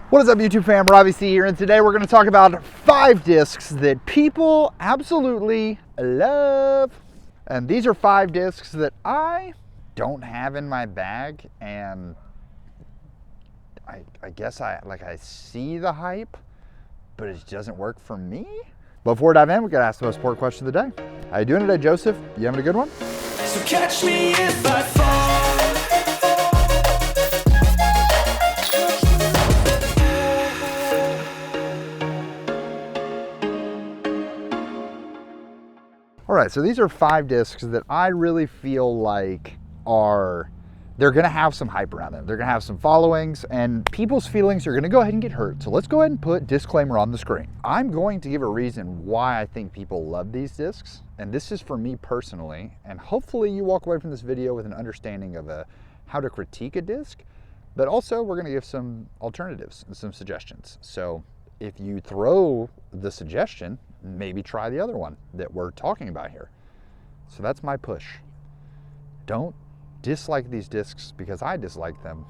What is up, YouTube fam? Robbie C here, and today we're going to talk about 5 discs that people absolutely love. And these are 5 discs that I don't have in my bag, and I guess I see the hype, but it doesn't work for me. Before we dive in, we got to ask the most important question of the day. How you doing today, Joseph? You having a good one? So catch me if I fall. All right, so these are 5 discs that I really feel like they're gonna have some hype around them. They're gonna have some followings, and people's feelings are gonna go ahead and get hurt. So let's go ahead and put disclaimer on the screen. I'm going to give a reason why I think people love these discs, and this is for me personally, and hopefully you walk away from this video with an understanding of how to critique a disc, but also we're gonna give some alternatives and some suggestions. So if you throw the suggestion, maybe try the other one that we're talking about here. So that's my push. Don't dislike these discs because I dislike them.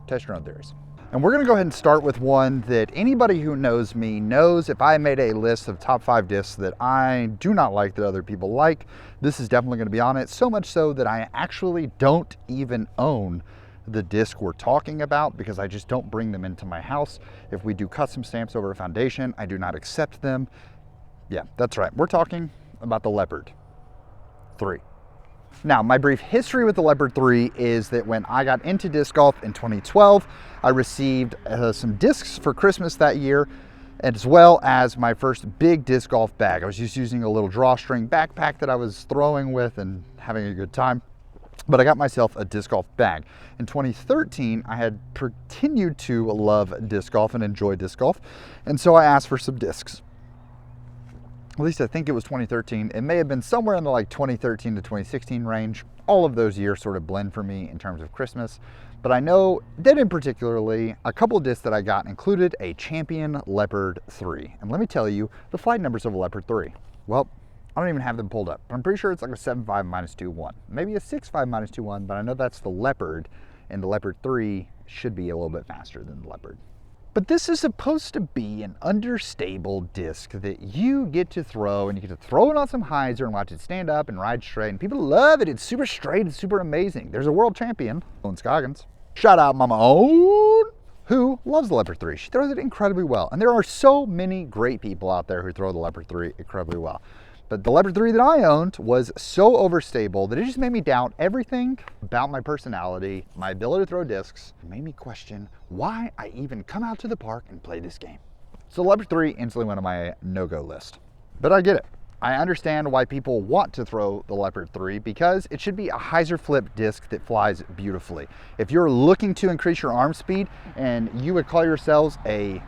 Test your own theories. And we're gonna go ahead and start with one that anybody who knows me knows. If I made a list of top 5 discs that I do not like that other people like, this is definitely gonna be on it. So much so that I actually don't even own the disc we're talking about because I just don't bring them into my house. If we do custom stamps over a foundation, I do not accept them. Yeah, that's right. We're talking about the Leopard 3. Now, my brief history with the Leopard 3 is that when I got into disc golf in 2012, I received some discs for Christmas that year, as well as my first big disc golf bag. I was just using a little drawstring backpack that I was throwing with and having a good time. But I got myself a disc golf bag. In 2013, I had continued to love disc golf and enjoy disc golf, and so I asked for some discs. At least I think it was 2013. It may have been somewhere in the 2013 to 2016 range. All of those years sort of blend for me in terms of Christmas. But I know that in particularly, a couple of discs that I got included a Champion Leopard 3. And let me tell you, the flight numbers of a Leopard 3. Well, I don't even have them pulled up. I'm pretty sure it's like a 7.5 minus 2.1. Maybe a 6.5 minus 2.1, but I know that's the Leopard, and the Leopard 3 should be a little bit faster than the Leopard. But this is supposed to be an understable disc that you get to throw, and you get to throw it on some hyzer and watch it stand up and ride straight, and people love it. It's super straight, it's super amazing. There's a world champion, Owen Scoggins. Shout out Mama Owen, who loves the Leopard 3. She throws it incredibly well. And there are so many great people out there who throw the Leopard 3 incredibly well. But the Leopard 3 that I owned was so overstable that it just made me doubt everything about my personality, my ability to throw discs. It made me question why I even come out to the park and play this game. So Leopard 3 instantly went on my no-go list. But I get it. I understand why people want to throw the Leopard 3 because it should be a hyzer flip disc that flies beautifully. If you're looking to increase your arm speed and you would call yourselves a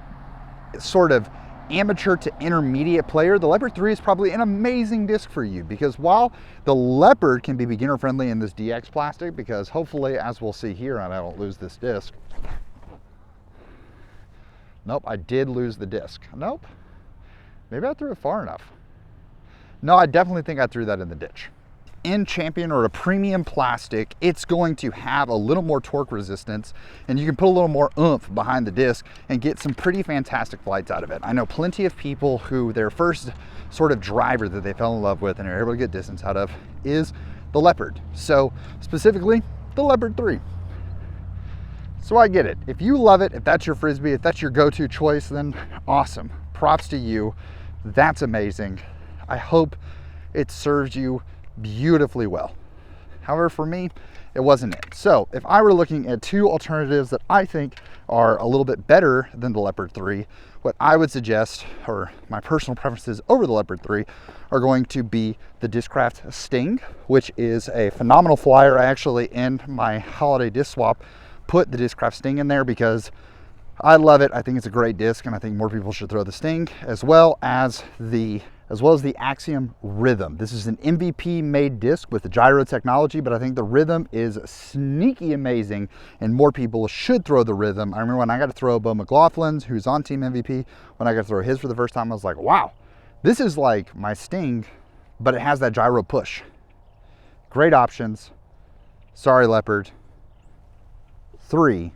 sort of amateur to intermediate player, the Leopard 3 is probably an amazing disc for you because while the Leopard can be beginner friendly in this DX plastic, because hopefully, as we'll see here, and I don't lose this disc. Nope, I did lose the disc. Nope, maybe I threw it far enough. No, I definitely think I threw that in the ditch. In Champion or a premium plastic, it's going to have a little more torque resistance, and you can put a little more oomph behind the disc and get some pretty fantastic flights out of it. I know plenty of people who their first sort of driver that they fell in love with and are able to get distance out of is the Leopard. So specifically, the Leopard 3. So I get it. If you love it, if that's your Frisbee, if that's your go-to choice, then awesome. Props to you. That's amazing. I hope it serves you beautifully well. However, for me, it wasn't it. So if I were looking at 2 alternatives that I think are a little bit better than the Leopard 3, what I would suggest, or my personal preferences over the Leopard 3, are going to be the Discraft Sting, which is a phenomenal flyer. I actually, in my holiday disc swap, put the Discraft Sting in there because I love it. I think it's a great disc, and I think more people should throw the Sting, as well as the Axiom Rhythm. This is an MVP made disc with the gyro technology, but I think the Rhythm is sneaky amazing and more people should throw the Rhythm. I remember when I got to throw Bo McLaughlin's, who's on Team MVP, when I got to throw his for the first time, I was like, wow, this is like my Sting, but it has that gyro push. Great options. Sorry, Leopard 3.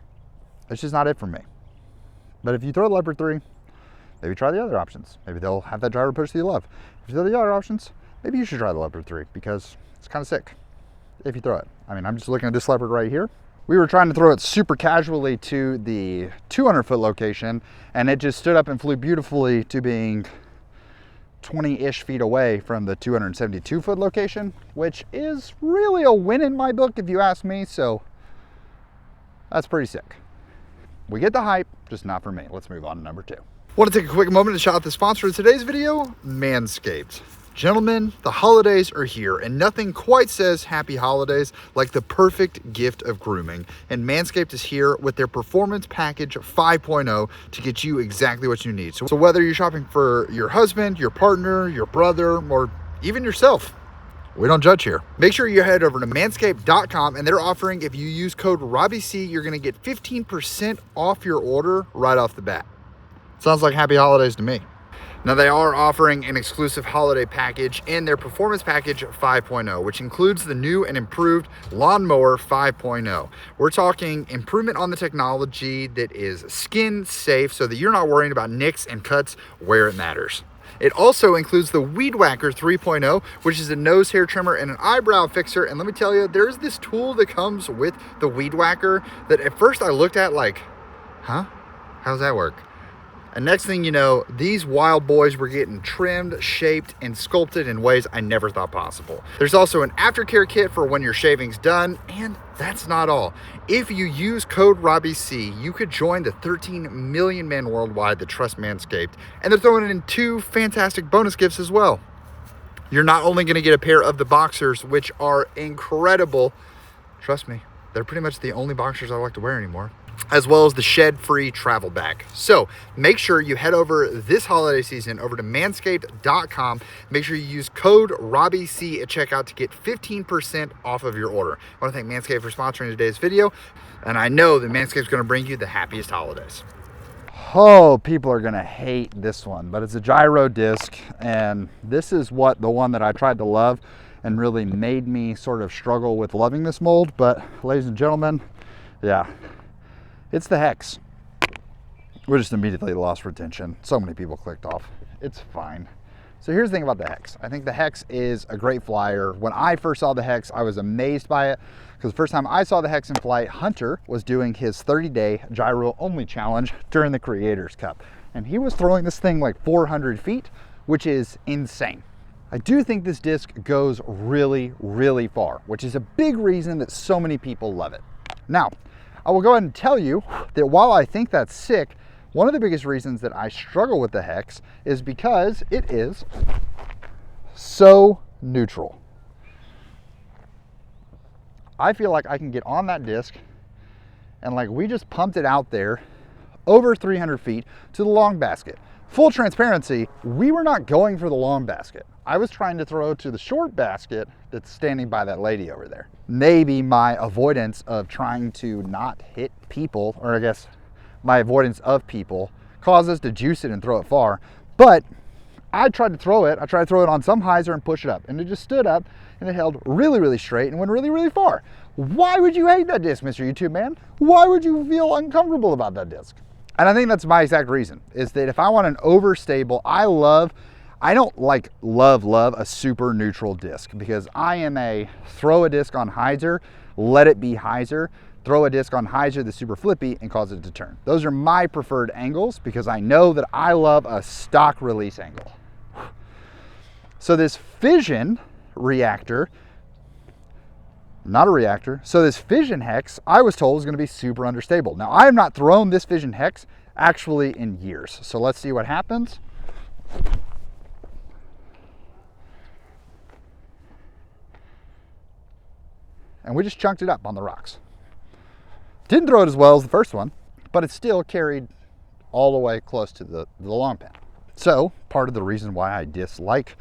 It's just not it for me. But if you throw the Leopard 3, maybe try the other options. Maybe they'll have that driver push that you love. If you throw the other options, maybe you should try the Leopard 3 because it's kind of sick if you throw it. I mean, I'm just looking at this Leopard right here. We were trying to throw it super casually to the 200-foot location, and it just stood up and flew beautifully to being 20-ish feet away from the 272-foot location, which is really a win in my book if you ask me, so that's pretty sick. We get the hype, just not for me. Let's move on to number 2. Want to take a quick moment to shout out the sponsor of today's video, Manscaped. Gentlemen, the holidays are here, and nothing quite says happy holidays like the perfect gift of grooming. And Manscaped is here with their Performance Package 5.0 to get you exactly what you need. So whether you're shopping for your husband, your partner, your brother, or even yourself, we don't judge here. Make sure you head over to manscaped.com, and they're offering, if you use code Robbie C, you're going to get 15% off your order right off the bat. Sounds like happy holidays to me. Now, they are offering an exclusive holiday package in their Performance Package 5.0, which includes the new and improved Lawnmower 5.0. We're talking improvement on the technology that is skin safe so that you're not worrying about nicks and cuts where it matters. It also includes the Weed Whacker 3.0, which is a nose hair trimmer and an eyebrow fixer. And let me tell you, there's this tool that comes with the Weed Whacker that at first I looked at like, huh? How's that work? And next thing you know, these wild boys were getting trimmed, shaped, and sculpted in ways I never thought possible. There's also an aftercare kit for when your shaving's done, and that's not all. If you use code RobbieC, you could join the 13 million men worldwide that trust Manscaped, and they're throwing in 2 fantastic bonus gifts as well. You're not only gonna get a pair of the boxers, which are incredible, trust me, they're pretty much the only boxers I like to wear anymore, as well as the shed-free travel bag. So make sure you head over this holiday season over to manscaped.com. Make sure you use code RobbieC at checkout to get 15% off of your order. I want to thank Manscaped for sponsoring today's video, and I know that Manscaped's going to bring you the happiest holidays. Oh, people are going to hate this one, but it's a gyro disc, and this is the one that I tried to love and really made me sort of struggle with loving this mold. But ladies and gentlemen, yeah, it's the Hex. We just immediately lost retention. So many people clicked off. It's fine. So here's the thing about the Hex. I think the Hex is a great flyer. When I first saw the Hex, I was amazed by it because the first time I saw the Hex in flight, Hunter was doing his 30-day gyro only challenge during the Creators Cup. And he was throwing this thing like 400 feet, which is insane. I do think this disc goes really, really far, which is a big reason that so many people love it. Now, I will go ahead and tell you that while I think that's sick, one of the biggest reasons that I struggle with the Hex is because it is so neutral. I feel like I can get on that disc and like we just pumped it out there over 300 feet to the long basket. Full transparency, we were not going for the long basket. I was trying to throw to the short basket that's standing by that lady over there. Maybe my avoidance of trying to not hit people, or I guess my avoidance of people, caused us to juice it and throw it far. But I tried to throw it. I tried to throw it on some hyzer and push it up. And it just stood up and it held really, really straight and went really, really far. Why would you hate that disc, Mr. YouTube man? Why would you feel uncomfortable about that disc? And I think that's my exact reason, is that if I want an overstable, I don't like love a super neutral disc, because I am a throw a disc on hyzer, let it be hyzer, throw a disc on hyzer that's super flippy and cause it to turn. Those are my preferred angles because I know that I love a stock release angle. So this fission reactor, not a reactor, so this fission Hex, I was told was going to be super understable. Now, I have not thrown this fission Hex actually in years. So let's see what happens. And we just chunked it up on the rocks. Didn't throw it as well as the first one, but it still carried all the way close to the long pin. So part of the reason why I dislike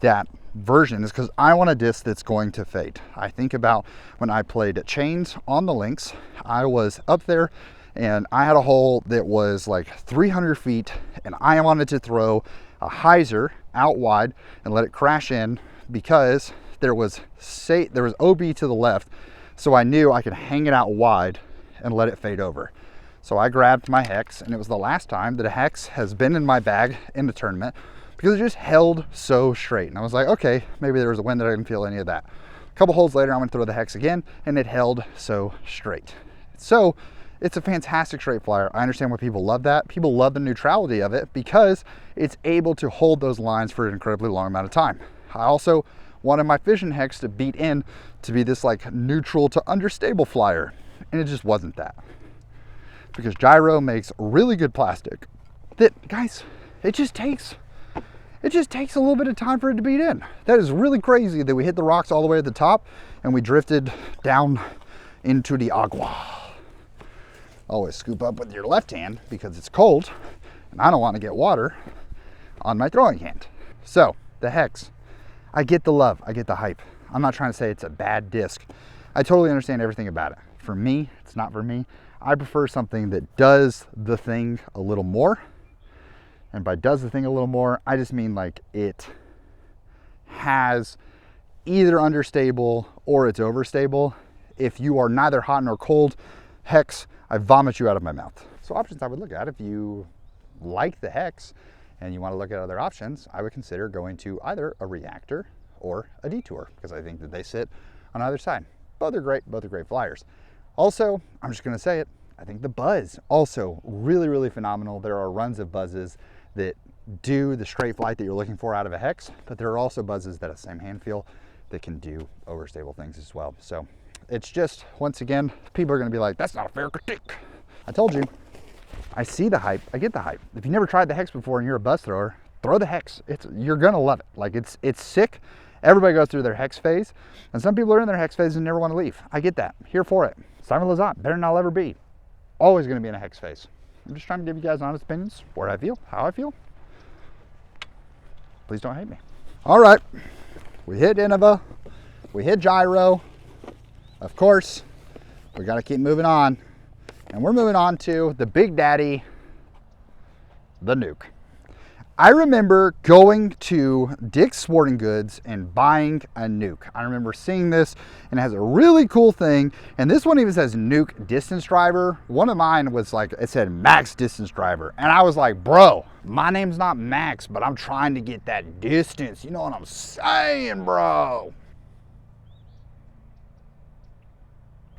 that version is because I want a disc that's going to fade. I think about when I played chains on the links, I was up there and I had a hole that was like 300 feet and I wanted to throw a hyzer out wide and let it crash in because there was OB to the left, so I knew I could hang it out wide and let it fade over. So I grabbed my Hex, and it was the last time that a Hex has been in my bag in the tournament because it just held so straight. And I was like, okay, maybe there was a wind that I didn't feel any of that. A couple holes later, I'm gonna throw the Hex again, and it held so straight. So it's a fantastic straight flyer. I understand why people love that. People love the neutrality of it because it's able to hold those lines for an incredibly long amount of time. I also wanted my Fission Hex to beat in to be this like neutral to understable flyer, and it just wasn't that. Because gyro makes really good plastic that, guys, it just takes a little bit of time for it to beat in. That is really crazy that we hit the rocks all the way at the top and we drifted down into the agua. Always scoop up with your left hand because it's cold and I don't want to get water on my throwing hand. So the Hex, I get the love, I get the hype. I'm not trying to say it's a bad disc. I totally understand everything about it. For me, it's not for me. I prefer something that does the thing a little more. And by does the thing a little more, I just mean like it has either understable or it's overstable. If you are neither hot nor cold, Hex, I vomit you out of my mouth. So options I would look at, if you like the Hex and you want to look at other options, I would consider going to either a Reactor or a Detour, because I think that they sit on either side. Both are great flyers. Also, I'm just gonna say it, I think the Buzz also really phenomenal. There are runs of Buzzes that do the straight flight that you're looking for out of a Hex, but there are also Buzzes that have the same hand feel that can do overstable things as well. So it's just, once again, people are gonna be like, that's not a fair critique. I told you, I see the hype, I get the hype. If you never tried the Hex before and you're a Buzz thrower, throw the Hex. You're gonna love it. Like it's sick. Everybody goes through their Hex phase, and some people are in their Hex phase and never want to leave. I get that. Here for it. Simon Lizotte, better than I'll ever be. Always going to be in a Hex phase. I'm just trying to give you guys honest opinions, where I feel, how I feel. Please don't hate me. All right, we hit Innova, we hit gyro. Of course, we got to keep moving on, and we're moving on to the big daddy, the Nuke. I remember going to Dick's Sporting Goods and buying a Nuke. I remember seeing this, and it has a really cool thing. And this one even says Nuke Distance Driver. One of mine was like, it said Max Distance Driver. And I was like, bro, my name's not Max, but I'm trying to get that distance. You know what I'm saying, bro?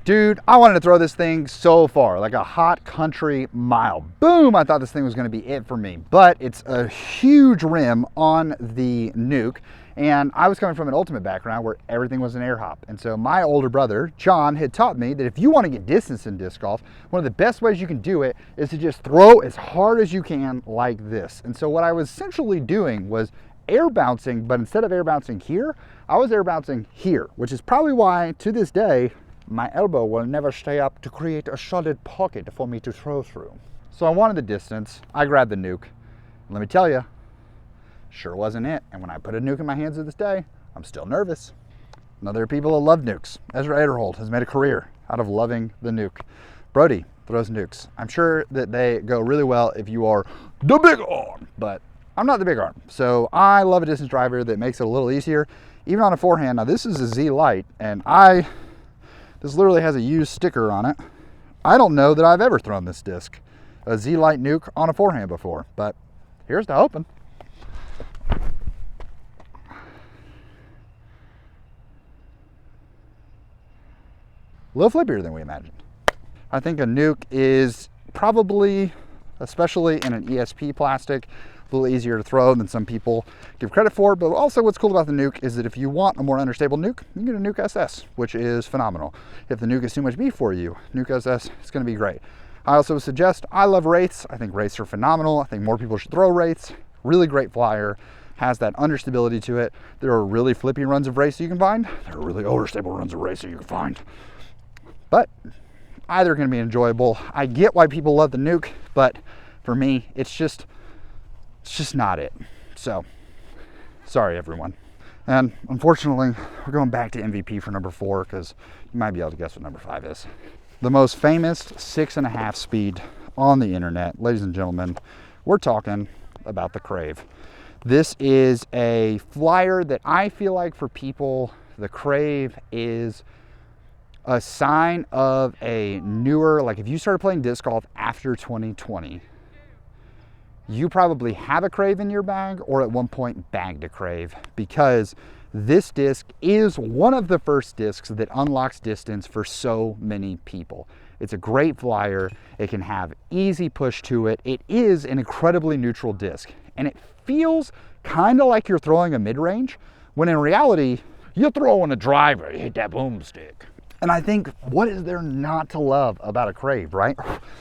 Dude, I wanted to throw this thing so far, like a hot country mile. Boom, I thought this thing was gonna be it for me, but it's a huge rim on the Nuke, and I was coming from an ultimate background where everything was an air hop. And so my older brother, John, had taught me that if you wanna get distance in disc golf, one of the best ways you can do it is to just throw as hard as you can like this. And so what I was essentially doing was air bouncing, but instead of air bouncing here, I was air bouncing here, which is probably why, to this day, my elbow will never stay up to create a solid pocket for me to throw through. So I wanted the distance. I grabbed the Nuke. Let me tell you, sure wasn't it. And when I put a Nuke in my hands to this day, I'm still nervous. Now there are people that love Nukes. Ezra Ederhold has made a career out of loving the Nuke. Brody throws Nukes. I'm sure that they go really well if you are the big arm, but I'm not the big arm. So I love a distance driver that makes it a little easier, even on a forehand. Now this is a Z Lite, and this literally has a used sticker on it. I don't know that I've ever thrown this disc, a Z Lite Nuke, on a forehand before, but here's to hoping. A little flippier than we imagined. I think a Nuke is probably, especially in an ESP plastic, a little easier to throw than some people give credit for. But also what's cool about the Nuke is that if you want a more understable Nuke, you can get a Nuke SS, which is phenomenal. If the Nuke is too much beef for you, Nuke SS is gonna be great. I also would suggest, I love Wraiths. I think Wraiths are phenomenal. I think more people should throw Wraiths. Really great flyer, has that understability to it. There are really flippy runs of Wraiths you can find. There are really overstable runs of Wraiths that you can find. But either can be enjoyable. I get why people love the Nuke, but for me, it's just not it. So, sorry everyone. And unfortunately, we're going back to MVP for number 4 because you might be able to guess what number 5 is. The most famous 6.5 speed on the internet. Ladies and gentlemen, we're talking about the Crave. This is a flyer that I feel like for people, the Crave is a sign of a newer, like if you started playing disc golf after 2020, you probably have a Crave in your bag or at one point bagged a Crave, because this disc is one of the first discs that unlocks distance for so many people. It's a great flyer. It can have easy push to it. It is an incredibly neutral disc, and it feels kind of like you're throwing a mid-range, when in reality, you're throwing a driver, you hit that boomstick. And I think, what is there not to love about a Crave, right?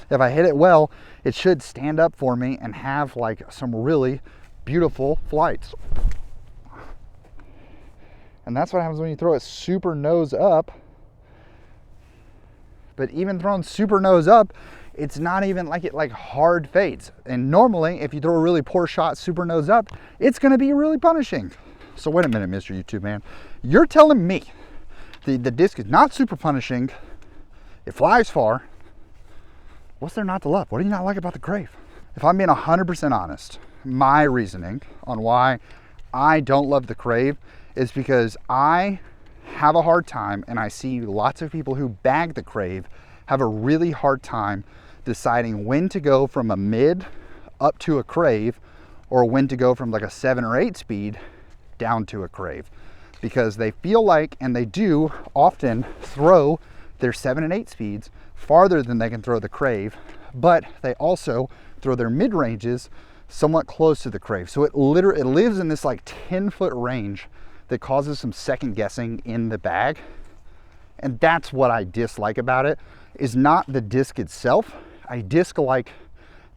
If I hit it well, it should stand up for me and have like some really beautiful flights. And that's what happens when you throw it super nose up. But even thrown super nose up, it's not even like it like hard fades. And normally, if you throw a really poor shot super nose up, it's gonna be really punishing. So wait a minute, Mr. YouTube man. You're telling me the disc is not super punishing, it flies far. What's there not to love? What do you not like about the Crave? If I'm being 100% honest, my reasoning on why I don't love the Crave is because I have a hard time, and I see lots of people who bag the Crave have a really hard time deciding when to go from a mid up to a Crave, or when to go from like a 7 or 8 speed down to a Crave, because they feel like, and they do often, throw their 7 and 8 speeds farther than they can throw the Crave, but they also throw their mid ranges somewhat close to the Crave. So it lives in this like 10-foot range that causes some second guessing in the bag. And that's what I dislike about it, is not the disc itself. I dislike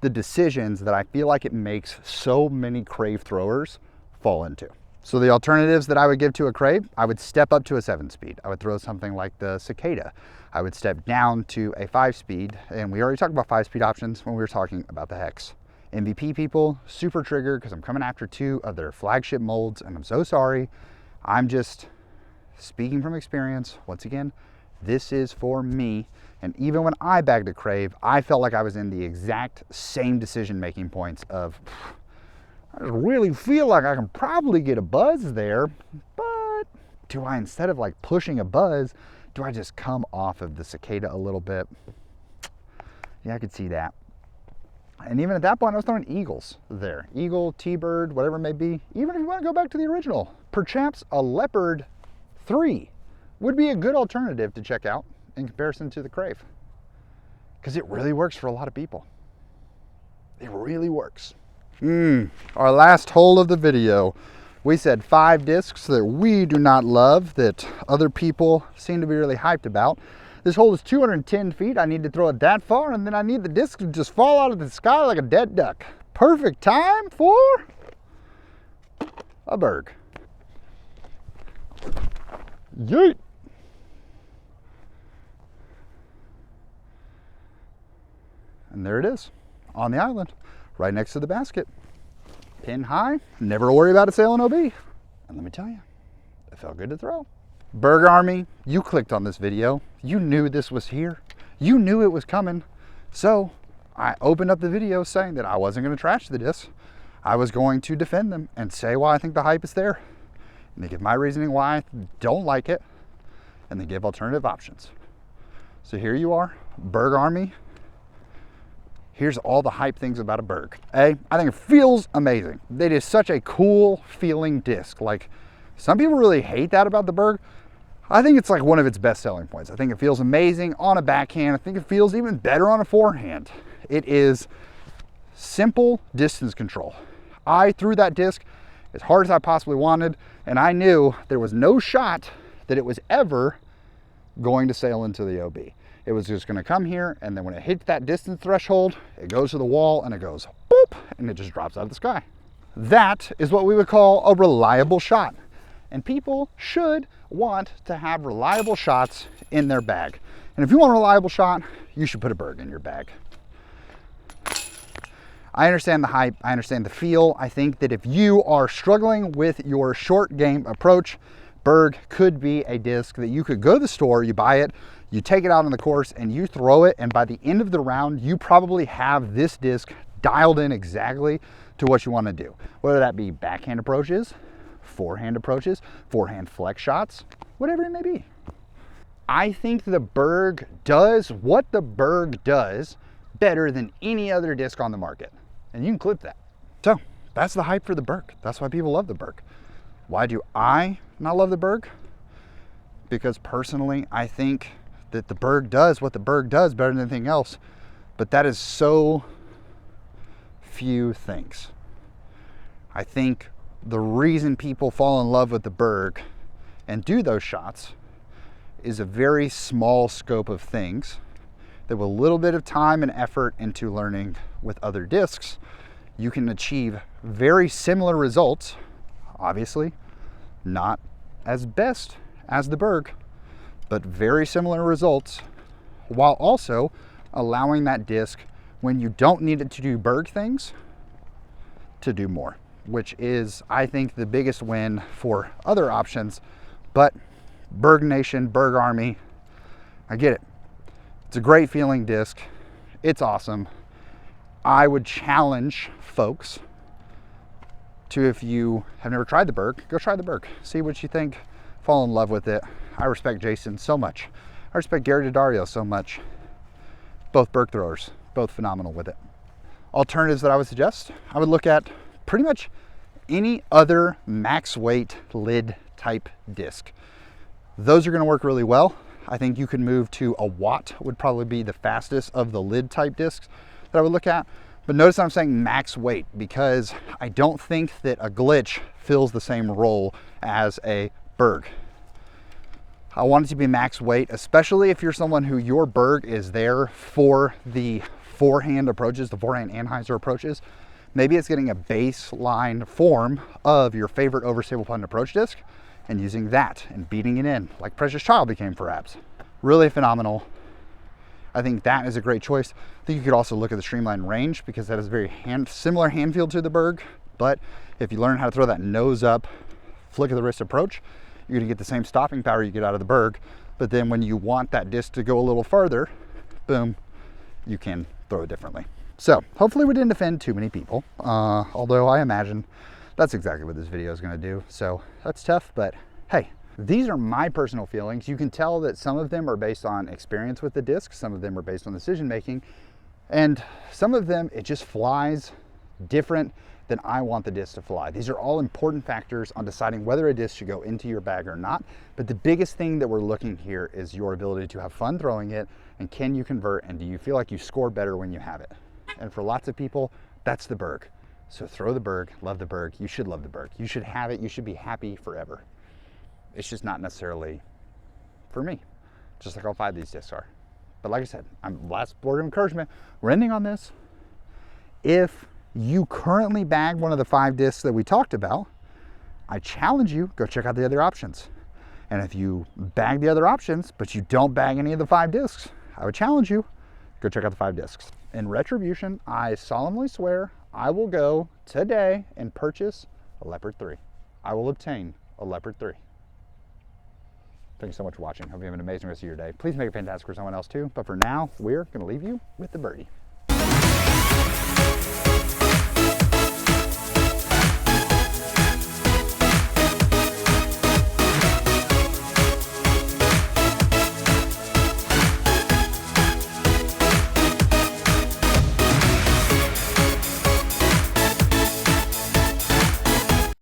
the decisions that I feel like it makes so many Crave throwers fall into. So the alternatives that I would give to a Crave, I would step up to a 7-speed. I would throw something like the Cicada. I would step down to a 5-speed, and we already talked about 5-speed options when we were talking about the Hex. MVP people, super triggered because I'm coming after 2 of their flagship molds, and I'm so sorry. I'm just speaking from experience. Once again, this is for me. And even when I bagged a Crave, I felt like I was in the exact same decision-making points of, I just really feel like I can probably get a buzz there, but do I, instead of like pushing a buzz, do I just come off of the Cicada a little bit? Yeah, I could see that. And even at that point, I was throwing Eagles there. Eagle, T-Bird, whatever it may be. Even if you want to go back to the original, perhaps a Leopard 3 would be a good alternative to check out in comparison to the Crave, because it really works for a lot of people. It really works. Our last hole of the video, we said 5 discs that we do not love that other people seem to be really hyped about. This hole is 210 feet. I need to throw it that far, and then I need the disc to just fall out of the sky like a dead duck. Perfect time for a berg. Yeet. And there it is, on the island, right next to the basket. Pin high, never worry about it sailing OB. And let me tell you, it felt good to throw. Berg Army, you clicked on this video. You knew this was here. You knew it was coming. So I opened up the video saying that I wasn't going to trash the discs. I was going to defend them and say why I think the hype is there, and then give my reasoning why I don't like it, and then give alternative options. So here you are, Berg Army. Here's all the hype things about a Berg. I think it feels amazing. It is such a cool feeling disc. Like, some people really hate that about the Berg. I think it's like one of its best selling points. I think it feels amazing on a backhand. I think it feels even better on a forehand. It is simple distance control. I threw that disc as hard as I possibly wanted, and I knew there was no shot that it was ever going to sail into the OB. It was just going to come here, and then when it hits that distance threshold, it goes to the wall and it goes boop, and it just drops out of the sky. That is what we would call a reliable shot. And people should want to have reliable shots in their bag. And if you want a reliable shot, you should put a Berg in your bag. I understand the hype, I understand the feel. I think that if you are struggling with your short game approach, Berg could be a disc that you could go to the store, you buy it, you take it out on the course, and you throw it, and by the end of the round, you probably have this disc dialed in exactly to what you want to do. Whether that be backhand approaches, forehand flex shots, whatever it may be. I think the Berg does what the Berg does better than any other disc on the market. And you can clip that. So that's the hype for the Berg. That's why people love the Berg. Why do I not love the Berg? Because personally, I think that the Berg does what the Berg does better than anything else. But that is so few things. I think the reason people fall in love with the Berg and do those shots is a very small scope of things that with a little bit of time and effort into learning with other discs, you can achieve very similar results. Obviously, not as best as the Berg, but very similar results, while also allowing that disc, when you don't need it to do Berg things, to do more, which is, I think, the biggest win for other options. But Berg Nation, Berg Army, I get it. It's a great feeling disc. It's awesome. I would challenge folks to, if you have never tried the Berg, go try the Berg. See what you think. Fall in love with it. I respect Jason so much. I respect Gary Daddario so much. Both Berg throwers, both phenomenal with it. Alternatives that I would suggest, I would look at pretty much any other max weight lid type disc. Those are going to work really well. I think you could move to a watt, would probably be the fastest of the lid type discs that I would look at. But notice I'm saying max weight because I don't think that a glitch fills the same role as a Berg. I want it to be max weight, especially if you're someone who your Berg is there for the forehand approaches, the forehand anhyzer approaches. Maybe it's getting a baseline form of your favorite overstable putt approach disc and using that and beating it in like Precious Child became for abs. Really phenomenal. I think that is a great choice. I think you could also look at the Streamline Range because that is very similar hand feel to the Berg, but if you learn how to throw that nose up, flick of the wrist approach, you're gonna get the same stopping power you get out of the Berg, but then when you want that disc to go a little further, boom, you can throw it differently. So hopefully we didn't offend too many people, although I imagine that's exactly what this video is gonna do. So that's tough, but hey, these are my personal feelings. You can tell that some of them are based on experience with the disc, some of them are based on decision making, and some of them, it just flies different than I want the disc to fly. These are all important factors on deciding whether a disc should go into your bag or not. But the biggest thing that we're looking here is your ability to have fun throwing it, and can you convert, and do you feel like you score better when you have it? And for lots of people, that's the Berg. So throw the Berg, love the Berg. You should love the Berg. You should have it. You should be happy forever. It's just not necessarily for me, just like all 5 of these discs are. But like I said, last word of encouragement, we're ending on this. If you currently bag one of the 5 discs that we talked about, I challenge you, go check out the other options. And if you bag the other options, but you don't bag any of the 5 discs, I would challenge you, go check out the 5 discs. In retribution, I solemnly swear I will go today and purchase a Leopard 3. I will obtain a Leopard 3. Thank you so much for watching. Hope you have an amazing rest of your day. Please make it fantastic for someone else too. But for now, we're going to leave you with the birdie.